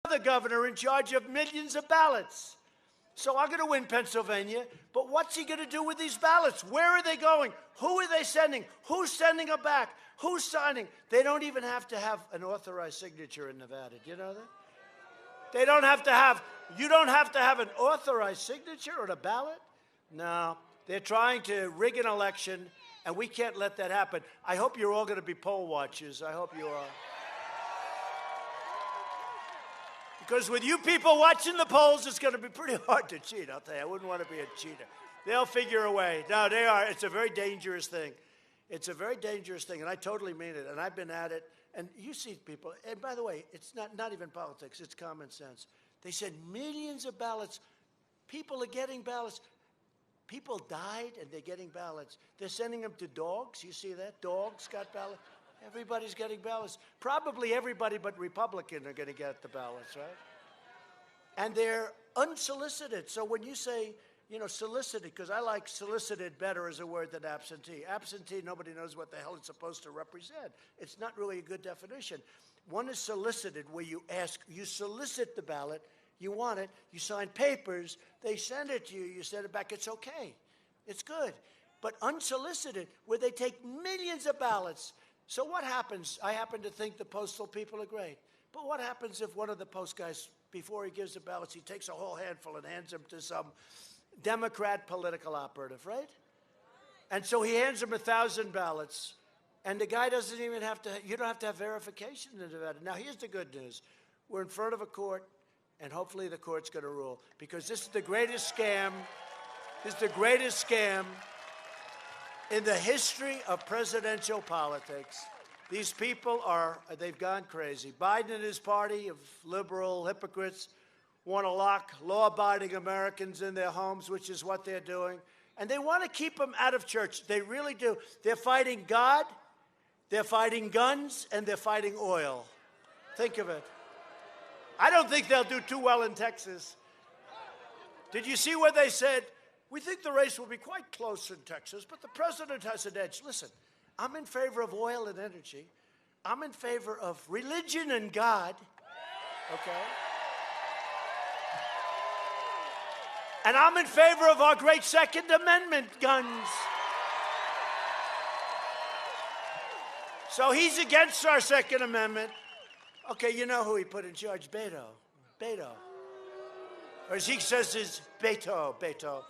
another governor in charge of millions of ballots. So I'm going to win Pennsylvania, but what's he going to do with these ballots? Where are they going? Who are they sending? Who's sending them back? Who's signing? They don't even have to have an authorized signature in Nevada. Do you know that? They don't have to have, you don't have to have an authorized signature on a ballot? No, they're trying to rig an election, and we can't let that happen. I hope you're all going to be poll watchers. I hope you are. Because with you people watching the polls, it's going to be pretty hard to cheat, I'll tell you. I wouldn't want to be a cheater. They'll figure a way. No, they are. It's a very dangerous thing. It's a very dangerous thing, and I totally mean it, and I've been at it. And you see people, and by the way, it's not even politics. It's common sense. They said millions of ballots. People are getting ballots. People died, and they're getting ballots. They're sending them to dogs. You see that? Dogs got ballots. Everybody's getting ballots. Probably everybody but Republican are going to get the ballots, right? And they're unsolicited. So when you say, you know, solicited, because I like solicited better as a word than absentee. Absentee, nobody knows what the hell it's supposed to represent. It's not really a good definition. One is solicited, where you ask, you solicit the ballot, you want it, you sign papers, they send it to you, you send it back, it's okay. It's good. But unsolicited, where they take millions of ballots. So what happens? I happen to think the postal people are great. But what happens if one of the post guys, before he gives the ballots, he takes a whole handful and hands them to some Democrat political operative, right? And so he hands him 1,000 ballots, and the guy doesn't even have to, you don't have to have verification in Nevada. Now, here's the good news. We're in front of a court, and hopefully the court's going to rule, because this is the greatest scam. This is the greatest scam in the history of presidential politics. These people they've gone crazy. Biden and his party of liberal hypocrites want to lock law-abiding Americans in their homes, which is what they're doing. And they want to keep them out of church. They really do. They're fighting God, they're fighting guns, and they're fighting oil. Think of it. I don't think they'll do too well in Texas. Did you see what they said? We think the race will be quite close in Texas, but the president has an edge. Listen, I'm in favor of oil and energy. I'm in favor of religion and God, okay? And I'm in favor of our great Second Amendment guns. So he's against our Second Amendment. Okay, you know who he put in charge? Beto. Beto. Or as he says, is Beto. Beto.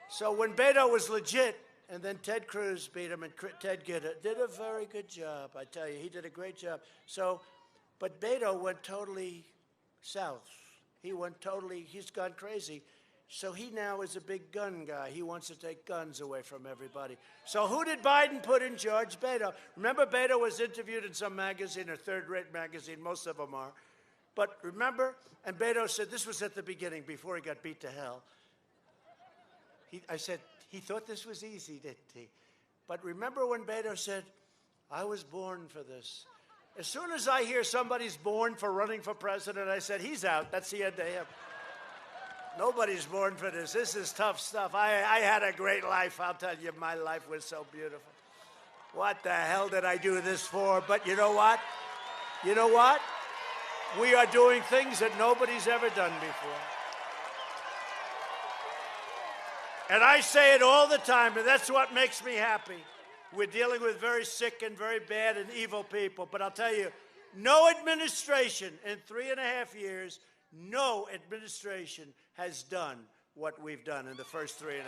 So when Beto was legit, and then Ted Cruz beat him, and Ted did a very good job, I tell you. He did a great job. So, but Beto went totally south. He's gone crazy. So he now is a big gun guy. He wants to take guns away from everybody. So who did Biden put in charge? Beto. Remember, Beto was interviewed in some magazine, a third-rate magazine, most of them are. But remember, and Beto said, this was at the beginning, before he got beat to hell. I said, he thought this was easy, didn't he? But remember when Beto said, I was born for this. As soon as I hear somebody's born for running for president, I said, he's out. That's the end of him. Nobody's born for this. This is tough stuff. I had a great life. I'll tell you, my life was so beautiful. What the hell did I do this for? But you know what? You know what? We are doing things that nobody's ever done before. And I say it all the time, and that's what makes me happy. We're dealing with very sick and very bad and evil people. But I'll tell you, no administration in 3.5 years, no administration has done what we've done in the first 3.5 years.